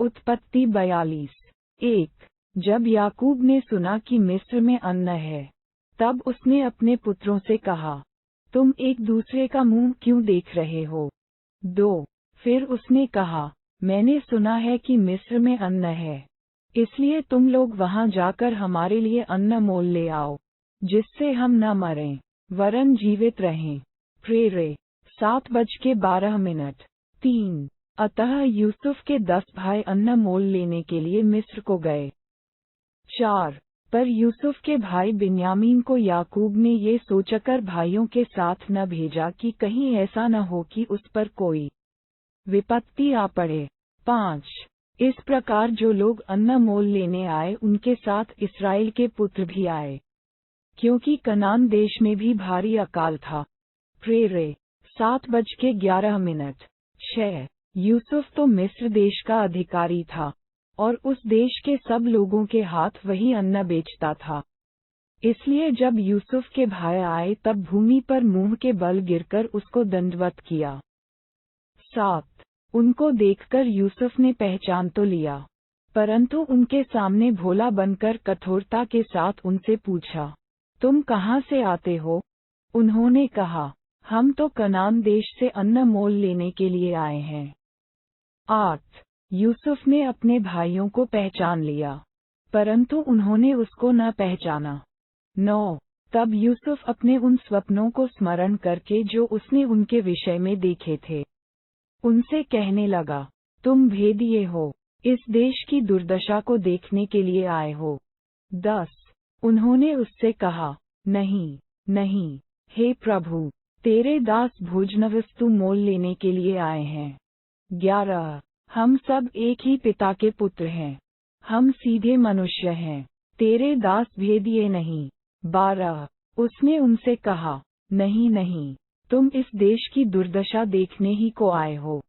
उत्पत्ति 42:1। जब याकूब ने सुना कि मिस्र में अन्न है, तब उसने अपने पुत्रों से कहा, तुम एक दूसरे का मुंह क्यों देख रहे हो? 2। फिर उसने कहा, मैंने सुना है कि मिस्र में अन्न है, इसलिए तुम लोग वहां जाकर हमारे लिए अन्न मोल ले आओ, जिससे हम न मरें वरन जीवित रहें। प्रेरे 7:12। 3। अतः यूसुफ के 10 भाई अन्न मोल लेने के लिए मिस्र को गए। 4। पर यूसुफ के भाई बिन्यामीन को याकूब ने ये सोचकर भाइयों के साथ न भेजा कि कहीं ऐसा न हो कि उस पर कोई विपत्ति आ पड़े। 5। इस प्रकार जो लोग अन्न मोल लेने आए उनके साथ इस्राएल के पुत्र भी आए, क्योंकि कनान देश में भी भारी अकाल था। प्रेरे 7:11। 6। यूसुफ तो मिस्र देश का अधिकारी था, और उस देश के सब लोगों के हाथ वही अन्न बेचता था। इसलिए जब यूसुफ के भाई आए तब भूमि पर मुंह के बल गिरकर उसको दंडवत किया। 7। उनको देखकर यूसुफ ने पहचान तो लिया, परंतु उनके सामने भोला बनकर कठोरता के साथ उनसे पूछा, तुम कहाँ से आते हो? उन्होंने कहा, हम तो कनान देश से अन्न मोल लेने के लिए आए हैं। 8। यूसुफ ने अपने भाइयों को पहचान लिया, परंतु उन्होंने उसको न पहचाना। 9। तब यूसुफ अपने उन स्वप्नों को स्मरण करके जो उसने उनके विषय में देखे थे, उनसे कहने लगा, तुम भेदिए हो, इस देश की दुर्दशा को देखने के लिए आए हो। 10। उन्होंने उससे कहा, नहीं नहीं, हे प्रभु, तेरे दास भोजनवस्तु मोल लेने के लिए आए हैं। 11। हम सब एक ही पिता के पुत्र हैं, हम सीधे मनुष्य हैं, तेरे दास भेदिए नहीं। 12। उसने उनसे कहा, नहीं नहीं, तुम इस देश की दुर्दशा देखने ही को आए हो।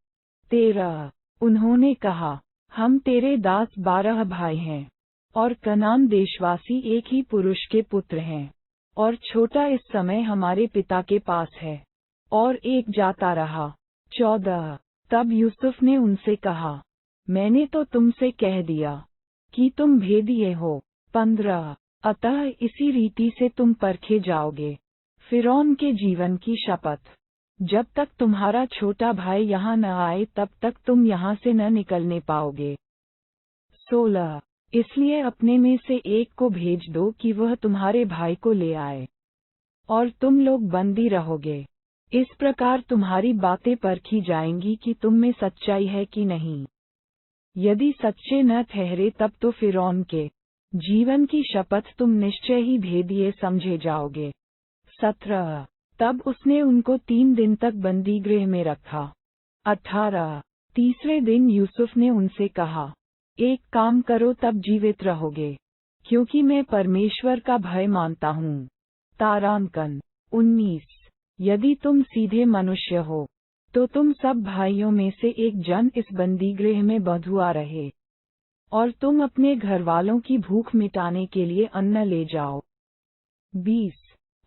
13। उन्होंने कहा, हम तेरे दास 12 भाई हैं, और कनान देशवासी एक ही पुरुष के पुत्र हैं, और छोटा इस समय हमारे पिता के पास है, और एक जाता रहा। 14। तब यूसुफ ने उनसे कहा, मैंने तो तुमसे कह दिया कि तुम भेदिए हो। 15। अतः इसी रीति से तुम परखे जाओगे। फिरौन के जीवन की शपथ, जब तक तुम्हारा छोटा भाई यहाँ न आए तब तक तुम यहाँ से न निकलने पाओगे। 16। इसलिए अपने में से एक को भेज दो कि वह तुम्हारे भाई को ले आए, और तुम लोग बंदी रहोगे। इस प्रकार तुम्हारी बातें परखी जाएंगी कि तुम में सच्चाई है कि नहीं। यदि सच्चे न ठहरे तब तो फिरौन के जीवन की शपथ तुम निश्चय ही भेदिए समझे जाओगे। 17। तब उसने उनको 3 दिन तक बंदीगृह में रखा। 18। तीसरे दिन यूसुफ ने उनसे कहा, एक काम करो तब जीवित रहोगे, क्योंकि मैं परमेश्वर का भय मानता हूँ। तारांकन 19। यदि तुम सीधे मनुष्य हो, तो तुम सब भाइयों में से एक जन इस बंदीगृह में बंधुआ रहे, और तुम अपने घरवालों की भूख मिटाने के लिए अन्न ले जाओ। 20।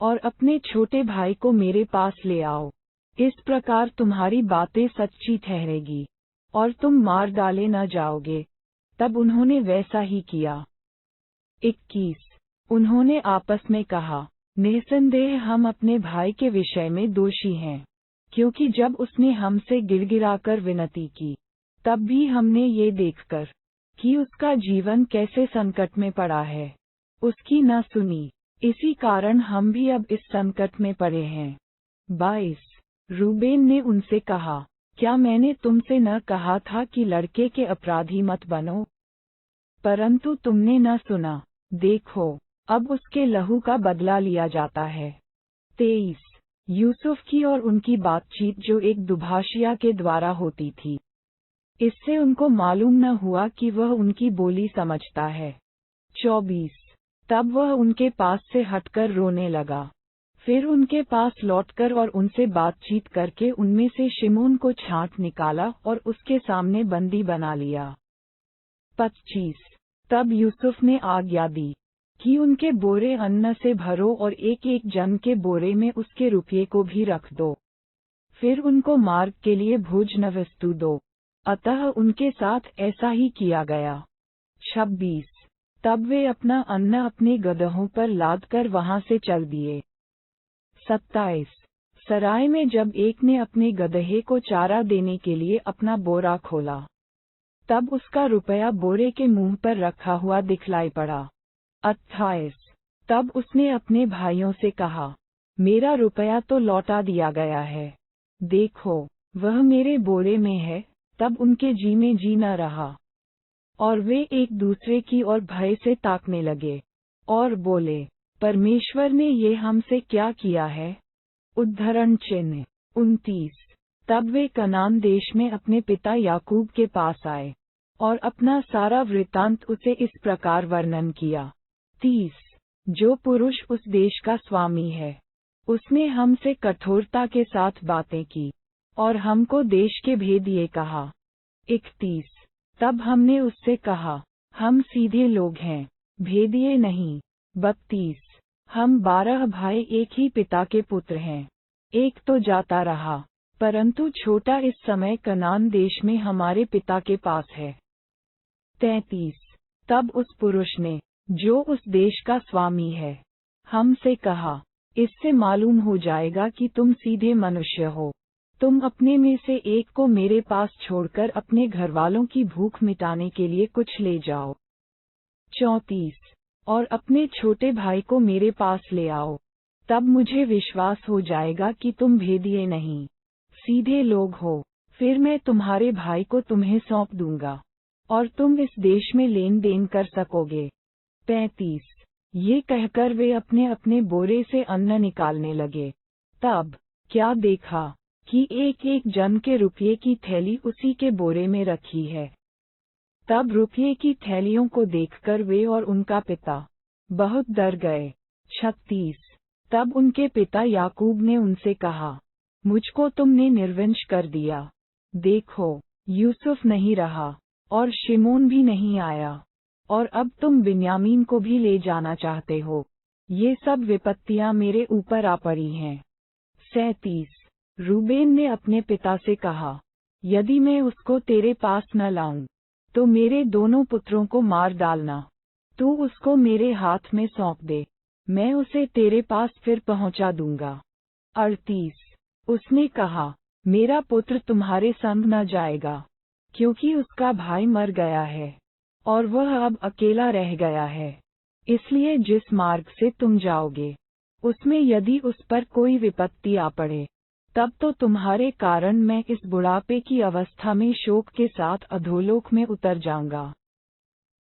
और अपने छोटे भाई को मेरे पास ले आओ, इस प्रकार तुम्हारी बातें सच्ची ठहरेगी, और तुम मार डाले न जाओगे। तब उन्होंने वैसा ही किया। 21। उन्होंने आपस में कहा, निस्संदेह हम अपने भाई के विषय में दोषी हैं, क्योंकि जब उसने हमसे गिड़गिड़ाकर विनती की, तब भी हमने ये देखकर कि उसका जीवन कैसे संकट में पड़ा है, उसकी न सुनी। इसी कारण हम भी अब इस संकट में पड़े हैं। 22। रूबेन ने उनसे कहा, क्या मैंने तुमसे न कहा था कि लड़के के अपराधी मत बनो? परंतु तुमने न सुना। देखो, अब उसके लहू का बदला लिया जाता है। 23। यूसुफ की और उनकी बातचीत जो एक दुभाषिया के द्वारा होती थी, इससे उनको मालूम न हुआ कि वह उनकी बोली समझता है। 24। तब वह उनके पास से हटकर रोने लगा, फिर उनके पास लौटकर और उनसे बातचीत करके उनमें से शिमोन को छांट निकाला और उसके सामने बंदी बना लिया। 25। तब यूसुफ ने आज्ञा दी कि उनके बोरे अन्न से भरो और एक एक जन के बोरे में उसके रुपये को भी रख दो, फिर उनको मार्ग के लिए भोजनवस्तु दो। अतः उनके साथ ऐसा ही किया गया। 26 तब वे अपना अन्न अपने गदहों पर लाद कर वहां से चल दिए। 27 सराय में जब एक ने अपने गदहे को चारा देने के लिए अपना बोरा खोला, तब उसका रुपया बोरे के मुंह पर रखा हुआ दिखलाई पड़ा। 28 तब उसने अपने भाइयों से कहा, मेरा रुपया तो लौटा दिया गया है, देखो वह मेरे बोरे में है। तब उनके जी में जी न रहा और वे एक दूसरे की ओर भय से ताकने लगे और बोले, परमेश्वर ने ये हमसे क्या किया है। उद्धरण चिन्ह 29 तब वे कनान देश में अपने पिता याकूब के पास आए और अपना सारा वृत्तांत उसे इस प्रकार वर्णन किया। 30 जो पुरुष उस देश का स्वामी है, उसने हमसे कठोरता के साथ बातें की और हमको देश के भेद ये कहा। 31 तब हमने उससे कहा, हम सीधे लोग हैं, भेदिए नहीं। 32 हम 12 भाई एक ही पिता के पुत्र हैं, एक तो जाता रहा, परंतु छोटा इस समय कनान देश में हमारे पिता के पास है। 33 तब उस पुरुष ने, जो उस देश का स्वामी है, हमसे कहा, इससे मालूम हो जाएगा कि तुम सीधे मनुष्य हो। तुम अपने में से एक को मेरे पास छोड़कर अपने घरवालों की भूख मिटाने के लिए कुछ ले जाओ। 34 और अपने छोटे भाई को मेरे पास ले आओ, तब मुझे विश्वास हो जाएगा कि तुम भेदिए नहीं, सीधे लोग हो। फिर मैं तुम्हारे भाई को तुम्हें सौंप दूंगा और तुम इस देश में लेन देन कर सकोगे। 35 ये कहकर वे अपने अपने बोरे से अन्न निकालने लगे। तब क्या देखा कि एक एक जन के रुपये की थैली उसी के बोरे में रखी है। तब रुपये की थैलियों को देखकर वे और उनका पिता बहुत डर गए। 36 तब उनके पिता याकूब ने उनसे कहा, मुझको तुमने निर्वंश कर दिया, देखो यूसुफ नहीं रहा और शिमोन भी नहीं आया, और अब तुम बिन्यामीन को भी ले जाना चाहते हो। ये सब विपत्तियां मेरे ऊपर आ पड़ी हैं। 37 रूबेन ने अपने पिता से कहा, यदि मैं उसको तेरे पास न लाऊं, तो मेरे दोनों पुत्रों को मार डालना। तू उसको मेरे हाथ में सौंप दे, मैं उसे तेरे पास फिर पहुंचा दूंगा। 38 उसने कहा, मेरा पुत्र तुम्हारे संग न जाएगा, क्योंकि उसका भाई मर गया है और वह अब अकेला रह गया है। इसलिए जिस मार्ग से तुम जाओगे, उसमें यदि उस पर कोई विपत्ति आ पड़े, तब तो तुम्हारे कारण मैं इस बुढ़ापे की अवस्था में शोक के साथ अधोलोक में उतर जाऊंगा।